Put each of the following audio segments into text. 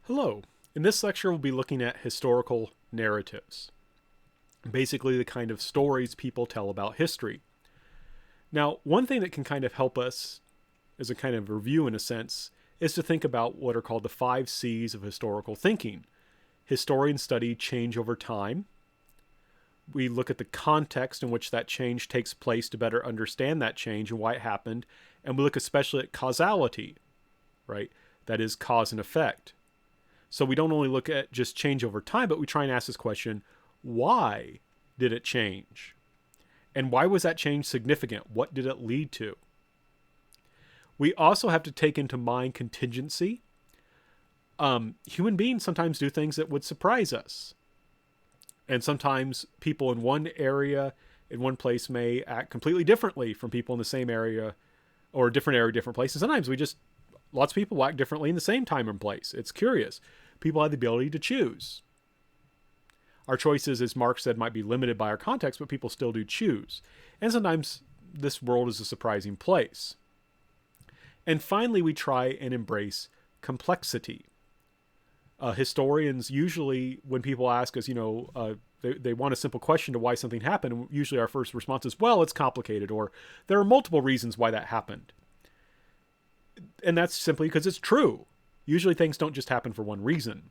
Hello. In this lecture, we'll be looking at historical narratives, basically the kind of stories people tell about history. Now, one thing that can kind of help us as a kind of review in a sense is to think about what are called the 5 C's of historical thinking. Historians study change over time. We look at the context in which that change takes place to better understand that change and why it happened. And we look especially at causality, right? That is cause and effect. So we don't only look at just change over time, but we try and ask this question, why did it change? And why was that change significant? What did it lead to? We also have to take into mind contingency. Human beings sometimes do things that would surprise us. And sometimes people in one area, in one place, may act completely differently from people in the same area or a different area, different places. Sometimes lots of people act differently in the same time and place. It's curious. People have the ability to choose. Our choices, as Marx said, might be limited by our context, but people still do choose. And sometimes this world is a surprising place. And finally, we try and embrace complexity. Historians usually, when people ask us, they want a simple question to why something happened, usually our first response is, well, it's complicated, or there are multiple reasons why that happened. And that's simply because it's true. Usually things don't just happen for one reason.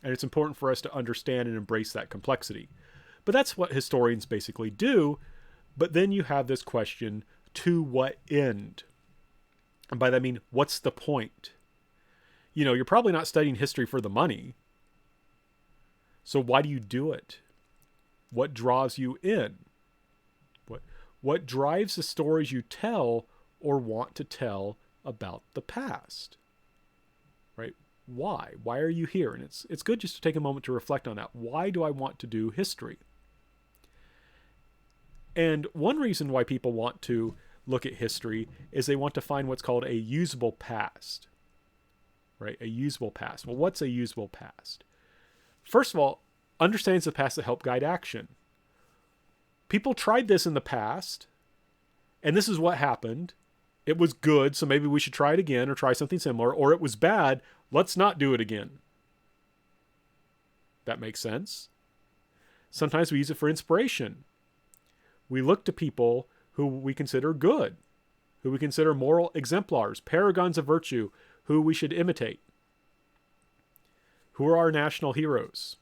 And it's important for us to understand and embrace that complexity. But that's what historians basically do. But then you have this question, to what end? And by that I mean, what's the point? You're probably not studying history for the money. So why do you do it? What draws you in? What drives the stories you tell or want to tell about the past? Right? Why? Why are you here? And it's good just to take a moment to reflect on that. Why do I want to do history? And one reason why people want to look at history is they want to find what's called a usable past. Right? A usable past. Well, what's a usable past? First of all, understandings of the past that help guide action. People tried this in the past, and this is what happened. It was good, so maybe we should try it again or try something similar. Or it was bad, let's not do it again. That makes sense. Sometimes we use it for inspiration. We look to people who we consider good, who we consider moral exemplars, paragons of virtue, who we should imitate. Who are our national heroes?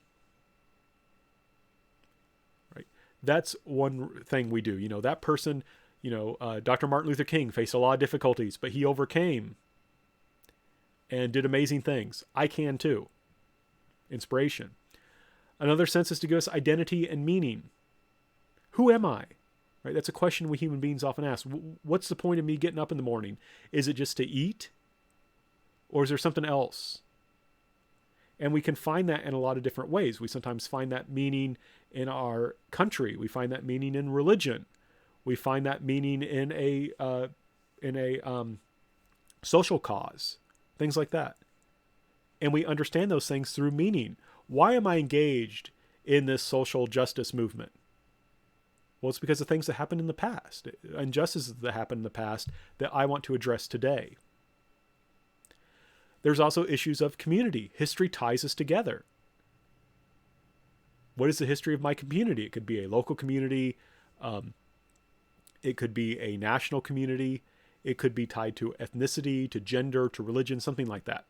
Right? That's one thing we do. That person, Dr. Martin Luther King faced a lot of difficulties, but he overcame and did amazing things. I can too. Inspiration. Another sense is to give us identity and meaning. Who am I? Right? That's a question we human beings often ask. What's the point of me getting up in the morning? Is it just to eat? Or is there something else? And we can find that in a lot of different ways. We sometimes find that meaning in our country. We find that meaning in religion. We find that meaning in a social cause, things like that. And we understand those things through meaning. Why am I engaged in this social justice movement? Well, it's because of things that happened in the past, injustices that happened in the past that I want to address today. There's also issues of community. History ties us together. What is the history of my community? It could be a local community. It could be a national community. It could be tied to ethnicity, to gender, to religion, something like that.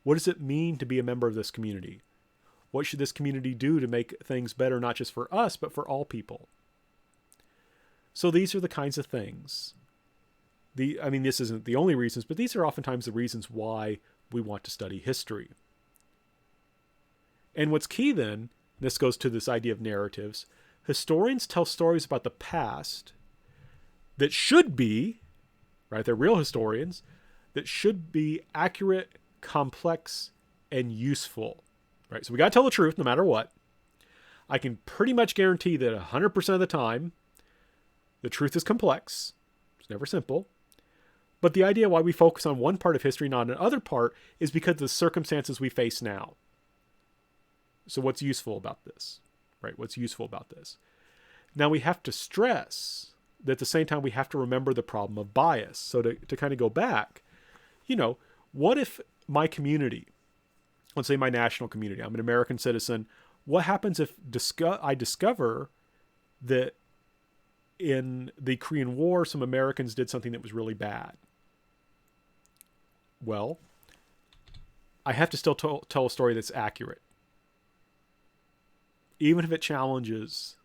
What does it mean to be a member of this community? What should this community do to make things better, not just for us, but for all people? So these are the kinds of things. This isn't the only reasons, but these are oftentimes the reasons why we want to study history. And what's key then, this goes to this idea of narratives, historians tell stories about the past that should be, right, they're real historians, that should be accurate, complex, and useful. Right? So we got to tell the truth no matter what. I can pretty much guarantee that 100% of the time, the truth is complex. It's never simple. But the idea why we focus on one part of history, not another part, is because of the circumstances we face now. So what's useful about this? Right? What's useful about this? Now we have to stress that at the same time we have to remember the problem of bias. So to kind of go back, what if my community let's say my national community, I'm an American citizen. What happens if I discover that in the Korean War, some Americans did something that was really bad? Well, I have to still tell a story that's accurate, even if it challenges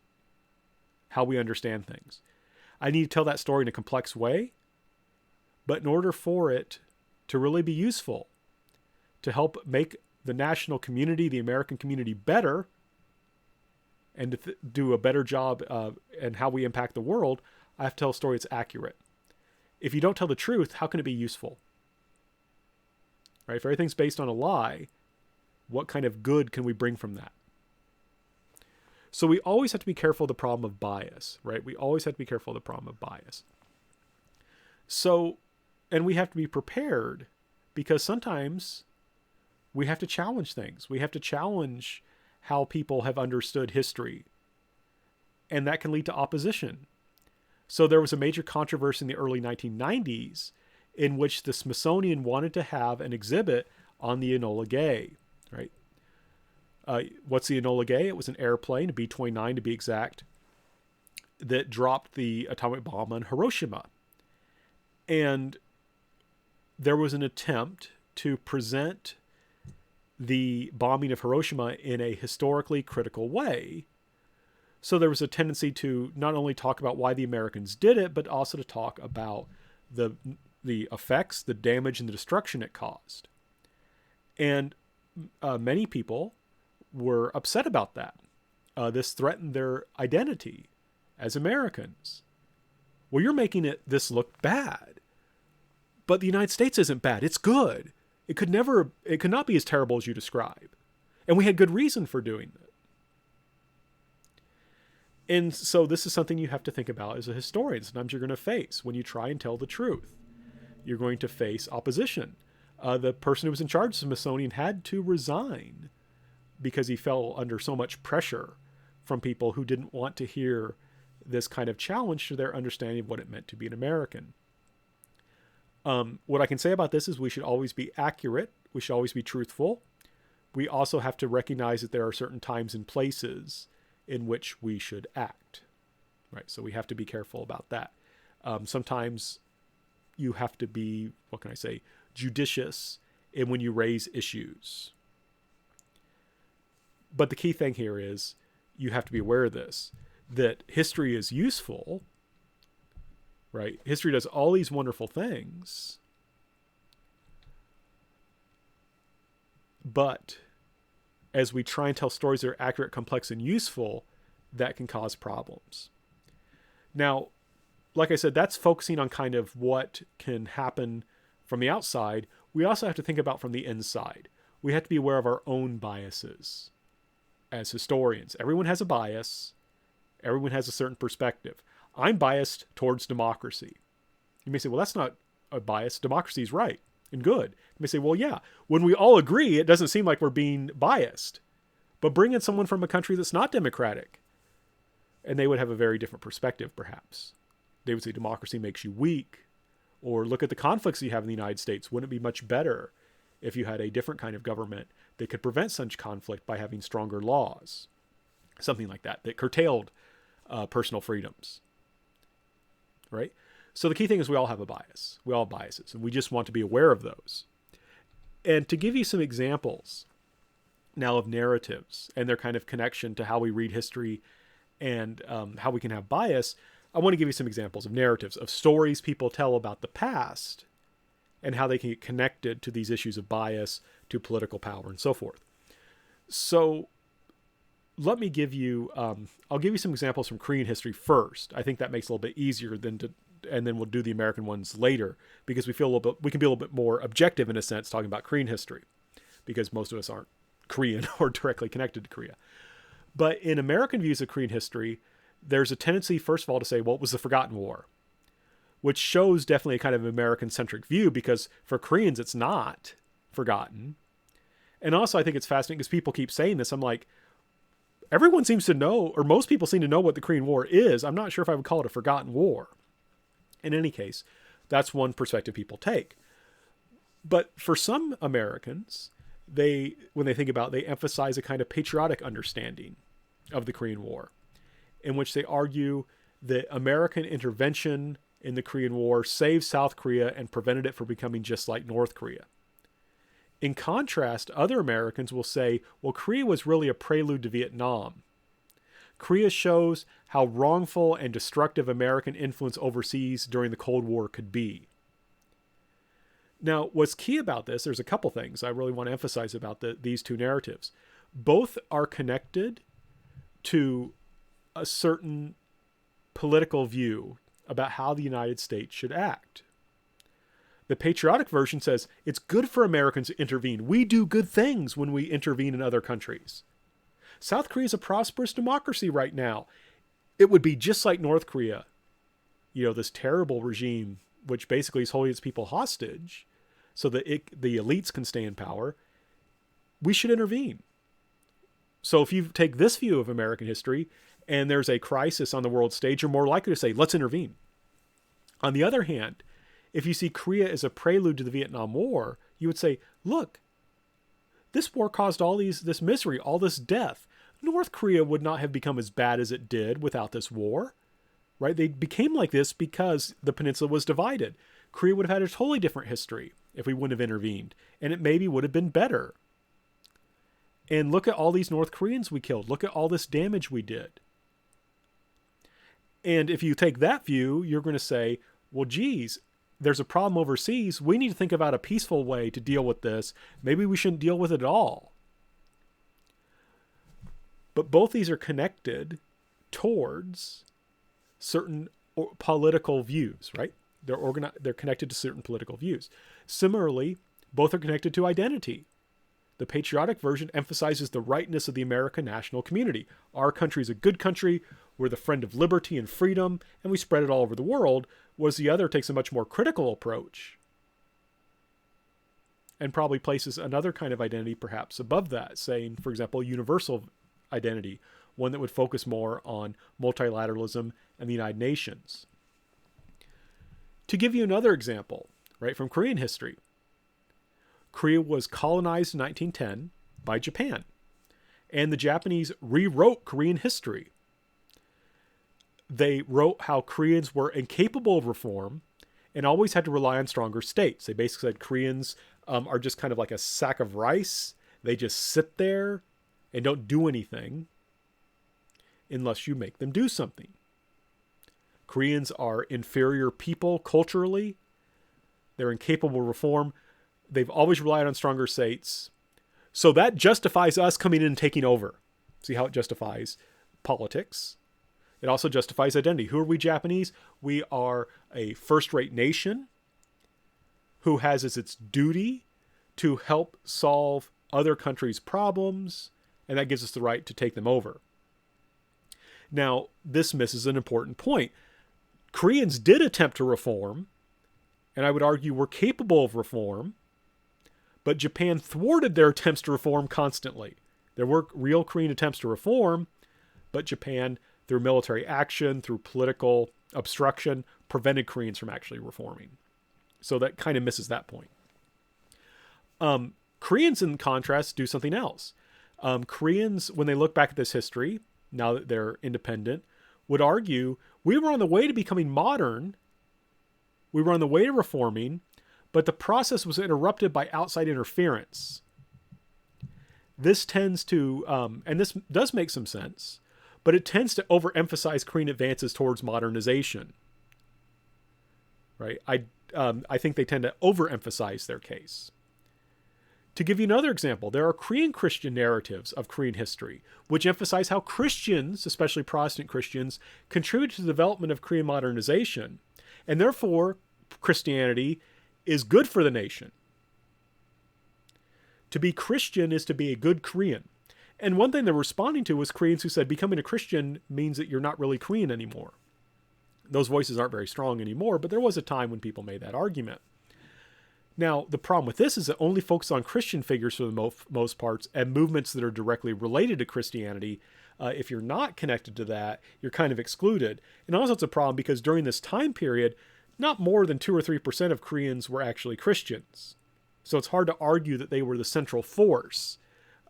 how we understand things. I need to tell that story in a complex way, but in order for it to really be useful, to help make the national community, the American community better, and to do a better job in how we impact the world, I have to tell a story that's accurate. If you don't tell the truth, how can it be useful? Right? If everything's based on a lie, what kind of good can we bring from that? So we always have to be careful of the problem of bias, right? We always have to be careful of the problem of bias. So, and we have to be prepared, because sometimes we have to challenge things. We have to challenge how people have understood history, and that can lead to opposition. So there was a major controversy in the early 1990s in which the Smithsonian wanted to have an exhibit on the Enola Gay, right? What's the Enola Gay? It was an airplane, a B-29 to be exact, that dropped the atomic bomb on Hiroshima. And there was an attempt to present the bombing of Hiroshima in a historically critical way. So there was a tendency to not only talk about why the Americans did it, but also to talk about the effects, the damage, and the destruction it caused. And many people were upset about that. This threatened their identity as Americans. Well, you're making this look bad. But the United States isn't bad. It's good. It could not be as terrible as you describe. And we had good reason for doing that. And so this is something you have to think about as a historian. Sometimes you're going to face when you try and tell the truth. You're going to face opposition. The person who was in charge of Smithsonian had to resign because he fell under so much pressure from people who didn't want to hear this kind of challenge to their understanding of what it meant to be an American. What I can say about this is we should always be accurate. We should always be truthful. We also have to recognize that there are certain times and places in which we should act, right? So we have to be careful about that. Sometimes you have to be, judicious in when you raise issues. But the key thing here is you have to be aware of this, that history is useful, right? History does all these wonderful things, but as we try and tell stories that are accurate, complex, and useful, that can cause problems. Now, like I said, that's focusing on kind of what can happen from the outside. We also have to think about from the inside. We have to be aware of our own biases as historians. Everyone has a bias. Everyone has a certain perspective. I'm biased towards democracy. You may say, well, that's not a bias. Democracy is right and good. You may say, well, yeah, when we all agree, it doesn't seem like we're being biased. But bring in someone from a country that's not democratic, and they would have a very different perspective, perhaps. They would say democracy makes you weak. Or look at the conflicts you have in the United States. Wouldn't it be much better if you had a different kind of government that could prevent such conflict by having stronger laws? Something like that curtailed personal freedoms. Right? So the key thing is we all have a bias. We all have biases, and we just want to be aware of those. And to give you some examples now of narratives and their kind of connection to how we read history and how we can have bias, I want to give you some examples of narratives, of stories people tell about the past and how they can get connected to these issues of bias, to political power, and so forth. So let me give you, I'll give you some examples from Korean history first. I think that makes it a little bit easier and then we'll do the American ones later, because we can be a little bit more objective in a sense talking about Korean history, because most of us aren't Korean or directly connected to Korea. But in American views of Korean history, there's a tendency, first of all, to say, well, it was the Forgotten War, which shows definitely a kind of American-centric view, because for Koreans, it's not forgotten. And also, I think it's fascinating because people keep saying this. I'm like, everyone seems to know, or most people seem to know what the Korean War is. I'm not sure if I would call it a forgotten war. In any case, that's one perspective people take. But for some Americans, when they think about it, they emphasize a kind of patriotic understanding of the Korean War, in which they argue that American intervention in the Korean War saved South Korea and prevented it from becoming just like North Korea. In contrast, other Americans will say, well, Korea was really a prelude to Vietnam. Korea shows how wrongful and destructive American influence overseas during the Cold War could be. Now, what's key about this, there's a couple things I really want to emphasize about these two narratives. Both are connected to a certain political view about how the United States should act. The patriotic version says it's good for Americans to intervene. We do good things when we intervene in other countries. South Korea is a prosperous democracy right now. It would be just like North Korea, this terrible regime which basically is holding its people hostage so that the elites can stay in power. We should intervene. So if you take this view of American history and there's a crisis on the world stage, you're more likely to say, let's intervene. On the other hand, if you see Korea as a prelude to the Vietnam War, you would say, look, this war caused all this misery, all this death. North Korea would not have become as bad as it did without this war, right? They became like this because the peninsula was divided. Korea would have had a totally different history if we wouldn't have intervened, and it maybe would have been better. And look at all these North Koreans we killed. Look at all this damage we did. And if you take that view, you're going to say, well, geez, there's a problem overseas. We need to think about a peaceful way to deal with this. Maybe we shouldn't deal with it at all. But both these are connected towards certain political views, right? They're connected to certain political views. Similarly, both are connected to identity. The patriotic version emphasizes the rightness of the American national community. Our country is a good country. We're the friend of liberty and freedom, and we spread it all over the world, whereas the other takes a much more critical approach and probably places another kind of identity perhaps above that, saying, for example, universal identity, one that would focus more on multilateralism and the United Nations. To give you another example, right, from Korean history, Korea was colonized in 1910 by Japan, and the Japanese rewrote Korean history. They wrote how Koreans were incapable of reform and always had to rely on stronger states. They basically said Koreans are just kind of like a sack of rice. They just sit there and don't do anything unless you make them do something. Koreans are inferior people culturally. They're incapable of reform. They've always relied on stronger states. So that justifies us coming in and taking over. See how it justifies politics? It also justifies identity. Who are we Japanese? We are a first-rate nation who has as its duty to help solve other countries' problems, and that gives us the right to take them over. Now, this misses an important point. Koreans did attempt to reform, and I would argue were capable of reform, but Japan thwarted their attempts to reform constantly. There were real Korean attempts to reform, but Japan, through military action, through political obstruction, prevented Koreans from actually reforming. So that kind of misses that point. Koreans, in contrast, do something else. Koreans, when they look back at this history, now that they're independent, would argue we were on the way to becoming modern. We were on the way to reforming, but the process was interrupted by outside interference. This tends to, and this does make some sense, but it tends to overemphasize Korean advances towards modernization. Right? I think they tend to overemphasize their case. To give you another example, there are Korean Christian narratives of Korean history, which emphasize how Christians, especially Protestant Christians, contributed to the development of Korean modernization, and therefore Christianity is good for the nation. To be Christian is to be a good Korean. And one thing they're responding to was Koreans who said becoming a Christian means that you're not really Korean anymore. Those voices aren't very strong anymore, but there was a time when people made that argument. Now, the problem with this is it only focuses on Christian figures for the most parts and movements that are directly related to Christianity. If you're not connected to that, you're kind of excluded. And also it's a problem because during this time period, not more than 2 or 3% of Koreans were actually Christians. So it's hard to argue that they were the central force.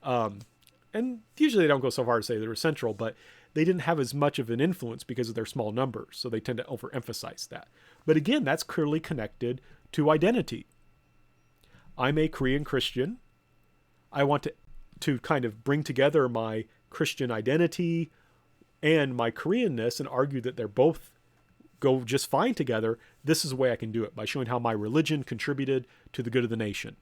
And usually they don't go so far to say they were central, but they didn't have as much of an influence because of their small numbers. So they tend to overemphasize that. But again, that's clearly connected to identity. I'm a Korean Christian. I want to kind of bring together my Christian identity and my Koreanness and argue that they're both go just fine together. This is the way I can do it, by showing how my religion contributed to the good of the nation.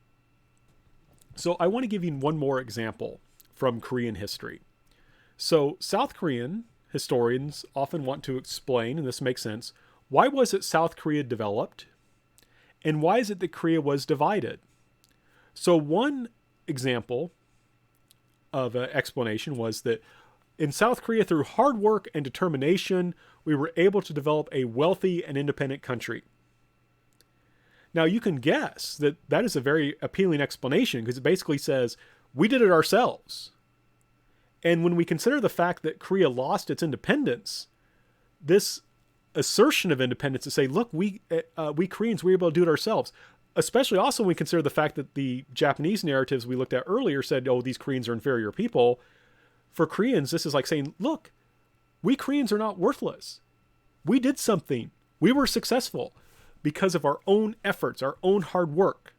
So I want to give you one more example from Korean history. So South Korean historians often want to explain, and this makes sense, why was it South Korea developed? And why is it that Korea was divided? So one example of an explanation was that in South Korea, through hard work and determination, we were able to develop a wealthy and independent country. Now, you can guess that that is a very appealing explanation, because it basically says, we did it ourselves. And when we consider the fact that Korea lost its independence, this assertion of independence to say, look, we Koreans were able to do it ourselves, especially also when we consider the fact that the Japanese narratives we looked at earlier said, oh, these Koreans are inferior people. For Koreans, this is like saying, look, we Koreans are not worthless. We did something. We were successful because of our own efforts, our own hard work.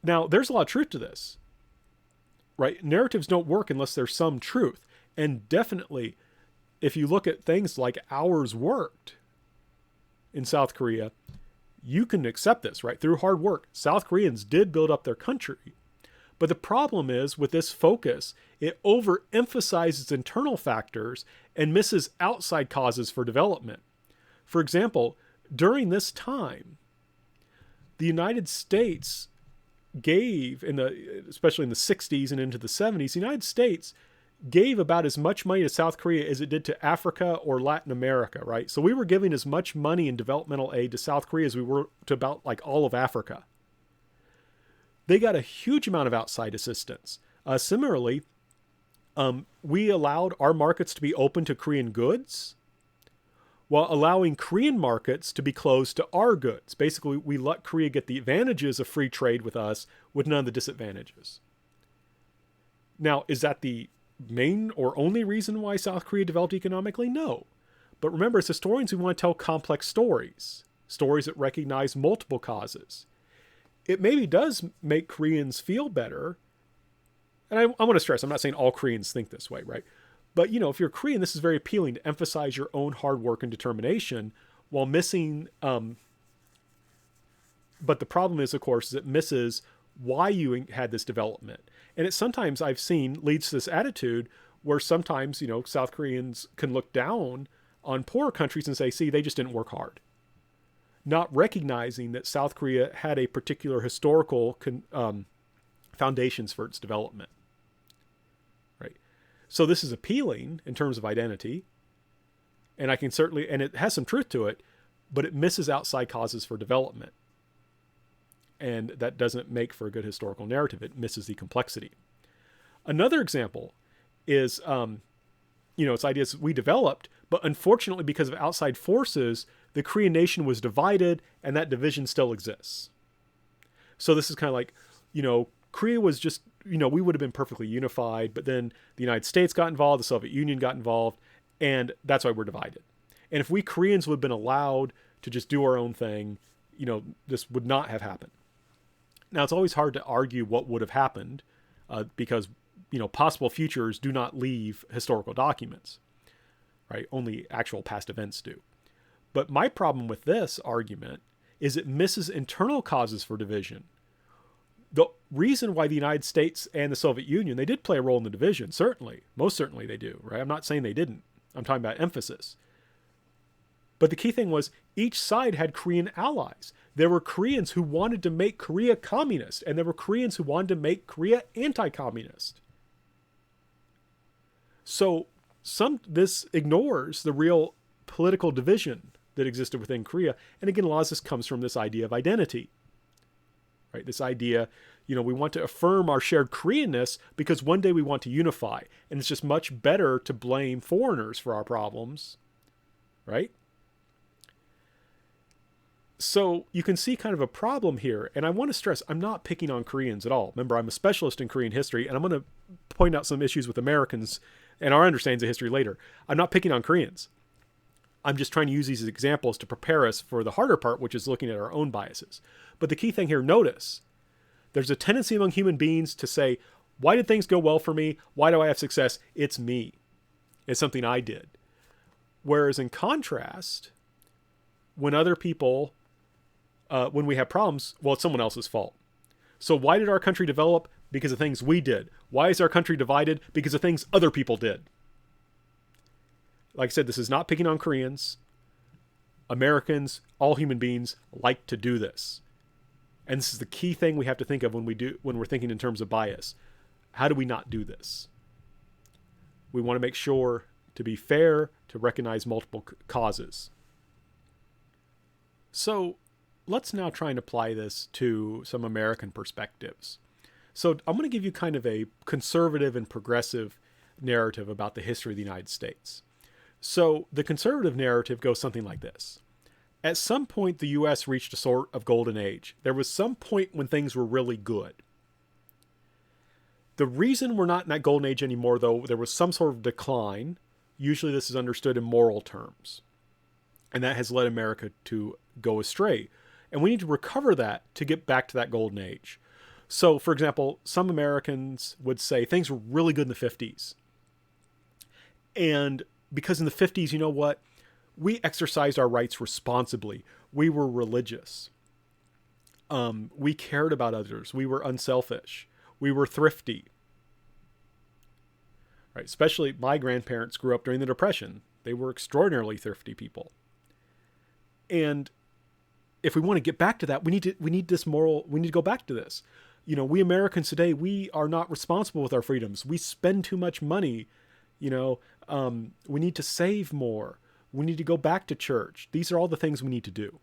Now, there's a lot of truth to this, right? Narratives don't work unless there's some truth. And definitely, if you look at things like hours worked in South Korea, you can accept this, right? Through hard work, South Koreans did build up their country. But the problem is, with this focus, it overemphasizes internal factors and misses outside causes for development. For example, during this time, the United States gave, especially in the 60s and into the 70s, the United States gave about as much money to South Korea as it did to Africa or Latin America, right? So we were giving as much money in developmental aid to South Korea as we were to about like all of Africa. They got a huge amount of outside assistance. Similarly, we allowed our markets to be open to Korean goods while allowing Korean markets to be closed to our goods. Basically, we let Korea get the advantages of free trade with us with none of the disadvantages. Now, is that the main or only reason why South Korea developed economically? No. But remember, as historians, we want to tell complex stories, stories that recognize multiple causes. It maybe does make Koreans feel better. And I want to stress, I'm not saying all Koreans think this way, right? But, if you're Korean, this is very appealing to emphasize your own hard work and determination while missing, but the problem is, of course, is it misses why you had this development. And it sometimes, I've seen, leads to this attitude where sometimes, South Koreans can look down on poorer countries and say, see, they just didn't work hard. Not recognizing that South Korea had a particular historical foundations for its development, right? So this is appealing in terms of identity, and and it has some truth to it, but it misses outside causes for development, and that doesn't make for a good historical narrative. It misses the complexity. Another example is, it's ideas we developed, but unfortunately, because of outside forces, the Korean nation was divided, and that division still exists. So this is kind of like, Korea was just, we would have been perfectly unified, but then the United States got involved, the Soviet Union got involved, and that's why we're divided. And if we Koreans would have been allowed to just do our own thing, this would not have happened. Now, it's always hard to argue what would have happened because, possible futures do not leave historical documents, right? Only actual past events do. But my problem with this argument is it misses internal causes for division. The reason why the United States and the Soviet Union, they did play a role in the division, certainly. Most certainly they do, right? I'm not saying they didn't. I'm talking about emphasis. But the key thing was each side had Korean allies. There were Koreans who wanted to make Korea communist, and there were Koreans who wanted to make Korea anti-communist. So this ignores the real political division that existed within Korea. And again, a lot of this comes from this idea of identity, right? This idea, we want to affirm our shared Koreanness because one day we want to unify. And it's just much better to blame foreigners for our problems, right? So you can see kind of a problem here. And I want to stress, I'm not picking on Koreans at all. Remember, I'm a specialist in Korean history, and I'm going to point out some issues with Americans and our understandings of history later. I'm not picking on Koreans. I'm just trying to use these as examples to prepare us for the harder part, which is looking at our own biases. But the key thing here, notice, there's a tendency among human beings to say, why did things go well for me? Why do I have success? It's me. It's something I did. Whereas in contrast, when other people, when we have problems, well, it's someone else's fault. So why did our country develop? Because of things we did. Why is our country divided? Because of things other people did. Like I said, this is not picking on Koreans. Americans, all human beings, like to do this. And this is the key thing we have to think of when we're thinking in terms of bias. How do we not do this? We want to make sure to be fair, to recognize multiple causes. So let's now try and apply this to some American perspectives. So I'm going to give you kind of a conservative and progressive narrative about the history of the United States. So the conservative narrative goes something like this. At some point, the U.S. reached a sort of golden age. There was some point when things were really good. The reason we're not in that golden age anymore, though, there was some sort of decline. Usually this is understood in moral terms. And that has led America to go astray. And we need to recover that to get back to that golden age. So, for example, some Americans would say things were really good in the 50s. And because in the 50s, you know what? We exercised our rights responsibly. We were religious. We cared about others. We were unselfish. We were thrifty. Right? Especially my grandparents grew up during the Depression. They were extraordinarily thrifty people. And if we want to get back to that, we need to go back to this. You know, we Americans today, we are not responsible with our freedoms. We spend too much money. You know, we need to save more. We need to go back to church. These are all the things we need to do.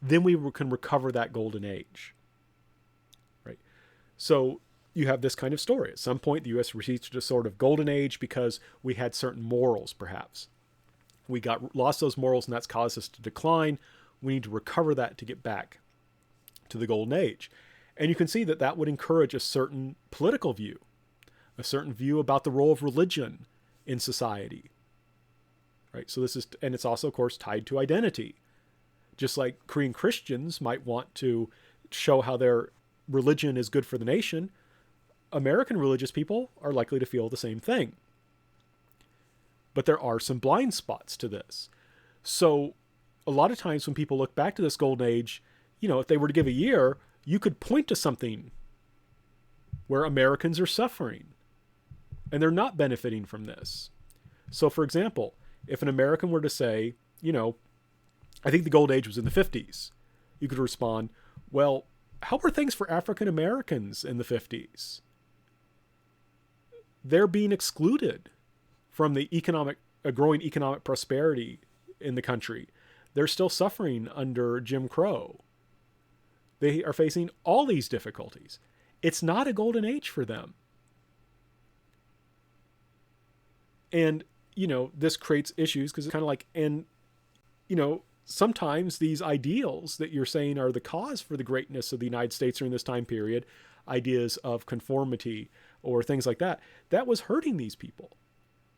Then we can recover that golden age. Right? So you have this kind of story. At some point, the U.S. reached a sort of golden age because we had certain morals, perhaps. We lost those morals, and that's caused us to decline. We need to recover that to get back to the golden age. And you can see that that would encourage a certain political view, a certain view about the role of religion in society. Right? So and it's also, of course, tied to identity. Just like Korean Christians might want to show how their religion is good for the nation, American religious people are likely to feel the same thing. But there are some blind spots to this. So a lot of times when people look back to this golden age, you know, if they were to give a year, you could point to something where Americans are suffering and they're not benefiting from this. So for example, if an American were to say, you know, I think the gold age was in the 50s, you could respond, well, how were things for African Americans in the 50s? They're being excluded from the growing economic prosperity in the country. They're still suffering under Jim Crow. They are facing all these difficulties. It's not a golden age for them. And, you know, this creates issues because it's kind of like, and, you know, sometimes these ideals that you're saying are the cause for the greatness of the United States during this time period, ideas of conformity or things like that, that was hurting these people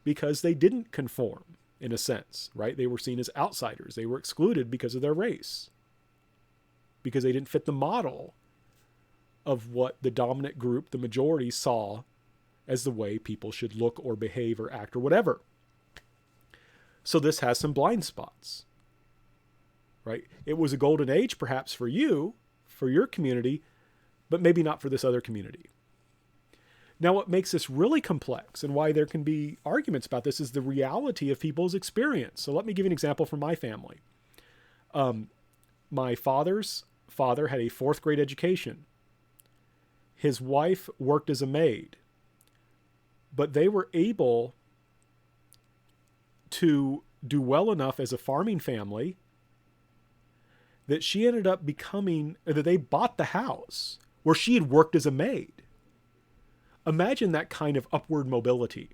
because they didn't conform in a sense, right? They were seen as outsiders. They were excluded because of their race, because they didn't fit the model of what the dominant group, the majority, saw as the way people should look or behave or act or whatever. So this has some blind spots, right? It was a golden age perhaps for you, for your community, but maybe not for this other community. Now, what makes this really complex and why there can be arguments about this is the reality of people's experience. So let me give you an example from my family. My father's father had a 4th grade education. His wife worked as a maid, but they were able to do well enough as a farming family that she ended up that they bought the house where she had worked as a maid. Imagine that kind of upward mobility,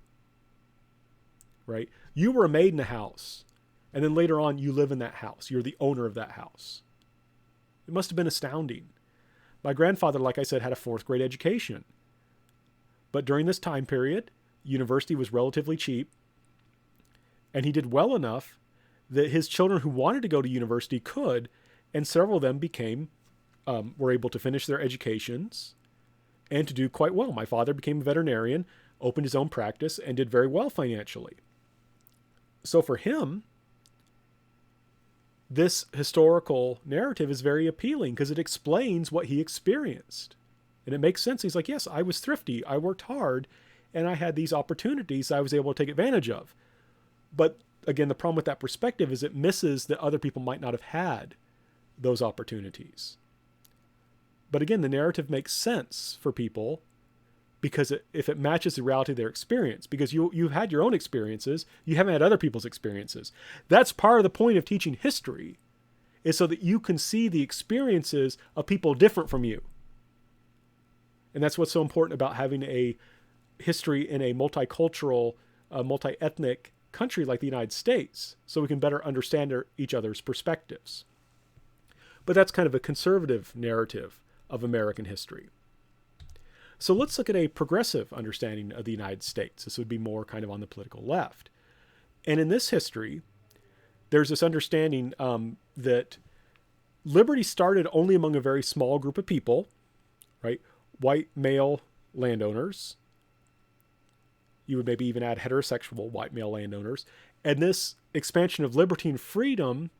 right? You were a maid in a house, and then later on you live in that house. You're the owner of that house. It must have been astounding. My grandfather, like I said, had a fourth grade education. But during this time period, university was relatively cheap, and he did well enough that his children who wanted to go to university could, and several of them were able to finish their educations and to do quite well. My father became a veterinarian, opened his own practice, and did very well financially. So for him, this historical narrative is very appealing because it explains what he experienced. And it makes sense. He's like, yes, I was thrifty. I worked hard and I had these opportunities I was able to take advantage of. But again, the problem with that perspective is it misses that other people might not have had those opportunities. But again, the narrative makes sense for people because if it matches the reality of their experience, because you've had your own experiences, you haven't had other people's experiences. That's part of the point of teaching history, is so that you can see the experiences of people different from you. And that's what's so important about having a history in a multicultural, multi-ethnic country like the United States, so we can better understand each other's perspectives. But that's kind of a conservative narrative of American history. So let's look at a progressive understanding of the United States. This would be more kind of on the political left. And in this history, there's this understanding that liberty started only among a very small group of people, right? White male landowners. You would maybe even add heterosexual white male landowners. And this expansion of liberty and freedom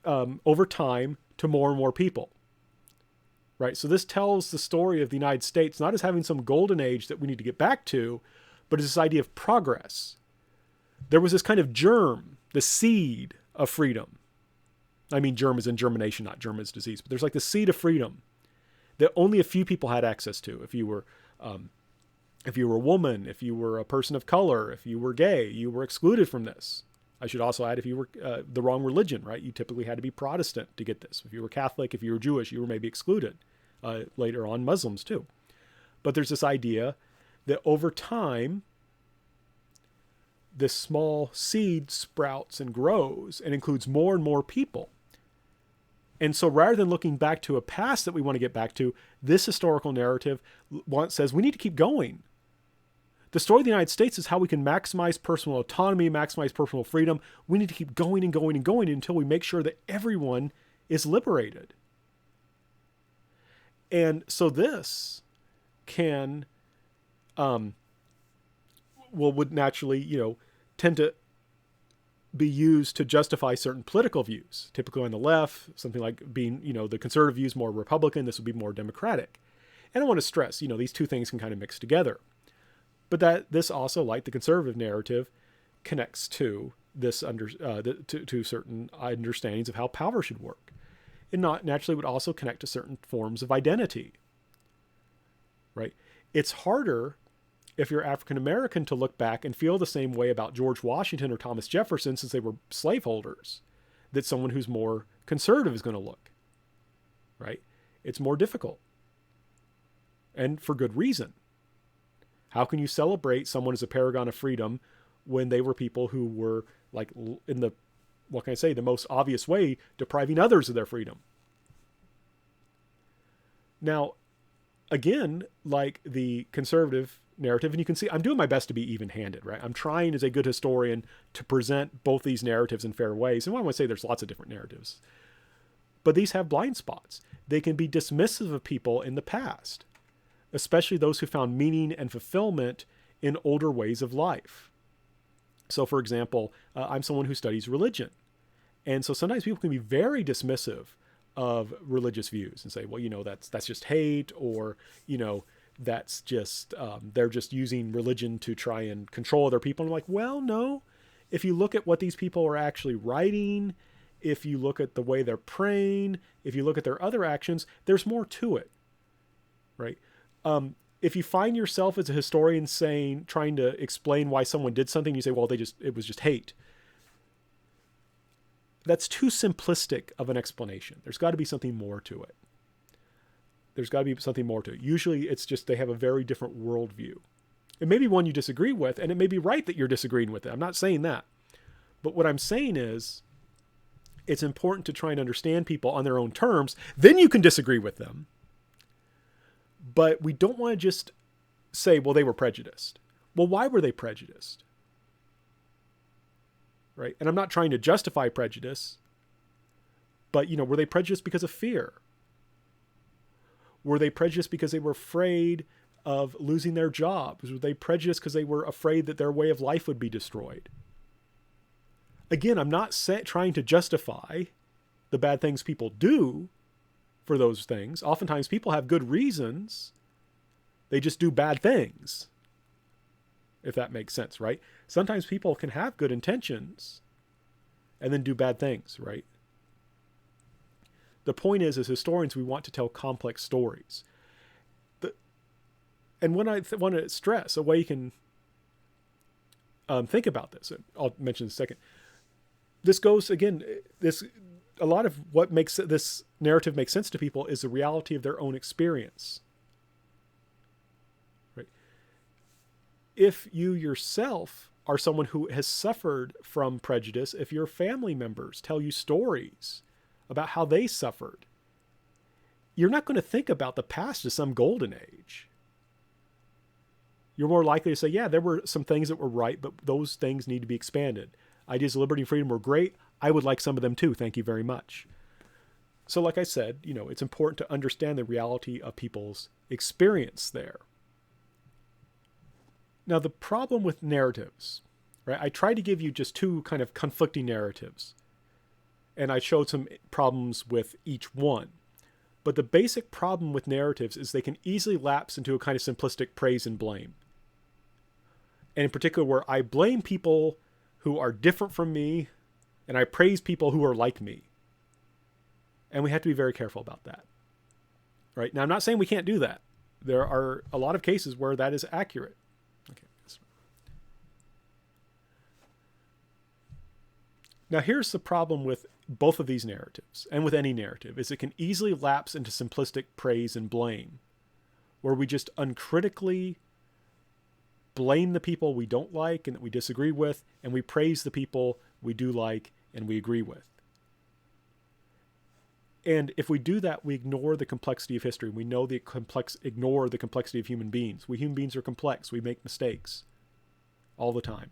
over time to more and more people. Right? So this tells the story of the United States not as having some golden age that we need to get back to, but as this idea of progress. There was this kind of germ, the seed of freedom. I mean, germ is in germination, not germ is disease, but there's like the seed of freedom that only a few people had access to. If you were a woman, if you were a person of color, if you were gay, you were excluded from this. I should also add, if you were the wrong religion, right? You typically had to be Protestant to get this. If you were Catholic, if you were Jewish, you were maybe excluded. Later on, Muslims too. But there's this idea that over time, this small seed sprouts and grows and includes more and more people. And so rather than looking back to a past that we want to get back to, this historical narrative says we need to keep going. The story of the United States is how we can maximize personal autonomy, maximize personal freedom. We need to keep going and going and going until we make sure that everyone is liberated. And so this can, would naturally, tend to be used to justify certain political views. Typically on the left, something like being, the conservative views more Republican, this would be more Democratic. And I want to stress, these two things can kind of mix together. But that this also, like the conservative narrative, connects to this to certain understandings of how power should work. It naturally would also connect to certain forms of identity, right? It's harder if you're African American to look back and feel the same way about George Washington or Thomas Jefferson, since they were slaveholders, that someone who's more conservative is going to look, right? It's more difficult, and for good reason. How can you celebrate someone as a paragon of freedom when they were people who were, like, in the, what can I say, the most obvious way, depriving others of their freedom? Now, again, like the conservative narrative, and you can see I'm doing my best to be even-handed, right? I'm trying as a good historian to present both these narratives in fair ways. And I want to say there's lots of different narratives, but these have blind spots. They can be dismissive of people in the past, especially those who found meaning and fulfillment in older ways of life. So for example, I'm someone who studies religion. And so sometimes people can be very dismissive of religious views and say, well, that's just hate, or, that's just, they're just using religion to try and control other people. And I'm like, well, no, if you look at what these people are actually writing, if you look at the way they're praying, if you look at their other actions, there's more to it, right? If you find yourself as a historian trying to explain why someone did something, you say, well, it was just hate. That's too simplistic of an explanation. There's got to be something more to it. Usually it's just they have a very different worldview. It may be one you disagree with, and it may be right that you're disagreeing with it. I'm not saying that. But what I'm saying is It's important to try and understand people on their own terms. Then you can disagree with them. But we don't want to just say, well, they were prejudiced. Well, why were they prejudiced? Right? And I'm not trying to justify prejudice, but, were they prejudiced because of fear? Were they prejudiced because they were afraid of losing their jobs? Were they prejudiced because they were afraid that their way of life would be destroyed? Again, I'm not trying to justify the bad things people do for those things. Oftentimes people have good reasons. They just do bad things. If that makes sense, right? Sometimes people can have good intentions and then do bad things, right? The point is, as historians, we want to tell complex stories. And when I want to stress a way you can think about this, I'll mention in a second. This goes, again, a lot of what makes this narrative make sense to people is the reality of their own experience. Right? If you yourself are someone who has suffered from prejudice, if your family members tell you stories about how they suffered, you're not going to think about the past as some golden age. You're more likely to say, yeah, there were some things that were right, but those things need to be expanded. Ideas of liberty and freedom were great. I would like some of them too. Thank you very much. So like I said, it's important to understand the reality of people's experience there. Now, the problem with narratives, right? I tried to give you just two kind of conflicting narratives, and I showed some problems with each one. But the basic problem with narratives is they can easily lapse into a kind of simplistic praise and blame. And in particular, where I blame people who are different from me, and I praise people who are like me. And we have to be very careful about that. Right? Now, I'm not saying we can't do that. There are a lot of cases where that is accurate. Okay. Now, here's the problem with both of these narratives, and with any narrative, is it can easily lapse into simplistic praise and blame, where we just uncritically blame the people we don't like and that we disagree with, and we praise the people we do like and we agree with. And if we do that, we ignore the complexity of history. We ignore the complexity of human beings. We human beings are complex. We make mistakes all the time.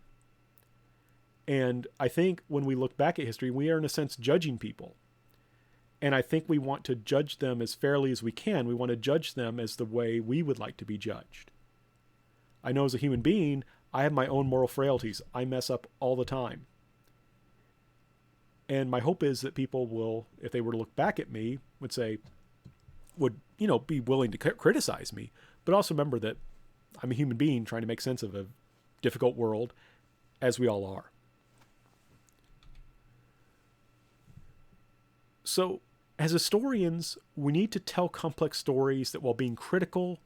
And I think when we look back at history, we are in a sense judging people. And I think we want to judge them as fairly as we can. We want to judge them as the way we would like to be judged. I know as a human being, I have my own moral frailties. I mess up all the time. And my hope is that people will, if they were to look back at me, would be willing to criticize me, but also remember that I'm a human being trying to make sense of a difficult world, as we all are. So, as historians, we need to tell complex stories that, while being critical,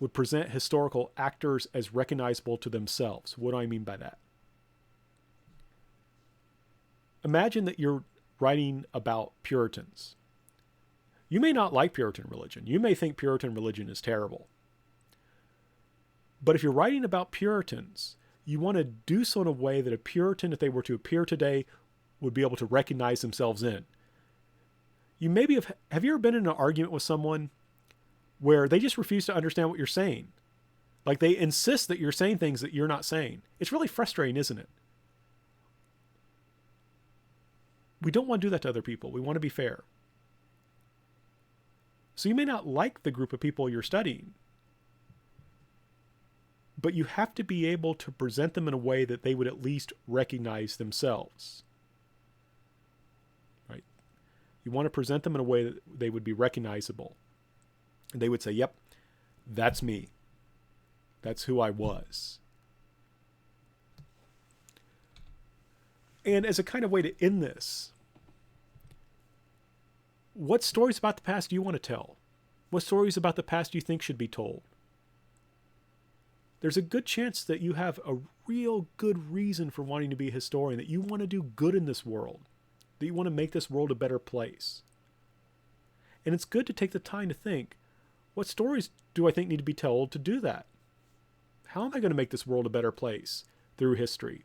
would present historical actors as recognizable to themselves. What do I mean by that? Imagine that you're writing about Puritans. You may not like Puritan religion. You may think Puritan religion is terrible. But if you're writing about Puritans, you want to do so in a way that a Puritan, if they were to appear today, would be able to recognize themselves in. You maybe have you ever been in an argument with someone where they just refuse to understand what you're saying? Like, they insist that you're saying things that you're not saying. It's really frustrating, isn't it? We don't want to do that to other people. We want to be fair. So you may not like the group of people you're studying, but you have to be able to present them in a way that they would at least recognize themselves. Right? You want to present them in a way that they would be recognizable. And they would say, yep, that's me. That's who I was. And as a kind of way to end this, what stories about the past do you want to tell? What stories about the past do you think should be told? There's a good chance that you have a real good reason for wanting to be a historian, that you want to do good in this world, that you want to make this world a better place. And it's good to take the time to think, what stories do I think need to be told to do that? How am I going to make this world a better place through history?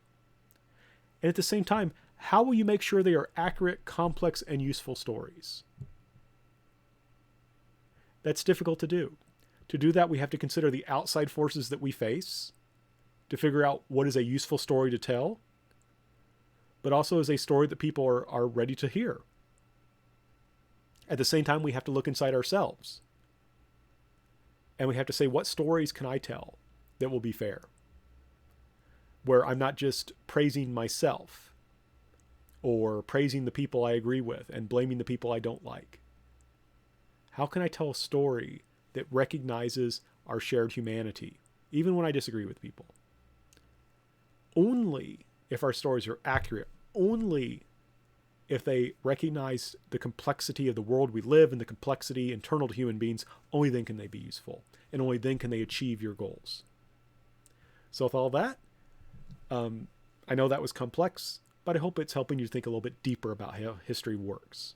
And at the same time, How will you make sure they are accurate, complex, and useful stories? That's difficult to do. To do that, we have to consider the outside forces that we face to figure out what is a useful story to tell, but also is a story that people are ready to hear. At the same time, we have to look inside ourselves. And we have to say, what stories can I tell that will be fair? Where I'm not just praising myself or praising the people I agree with and blaming the people I don't like. How can I tell a story that recognizes our shared humanity, even when I disagree with people? Only if our stories are accurate, only if they recognize the complexity of the world we live and the complexity internal to human beings, only then can they be useful. And only then can they achieve your goals. So with all that, I know that was complex, but I hope it's helping you think a little bit deeper about how history works.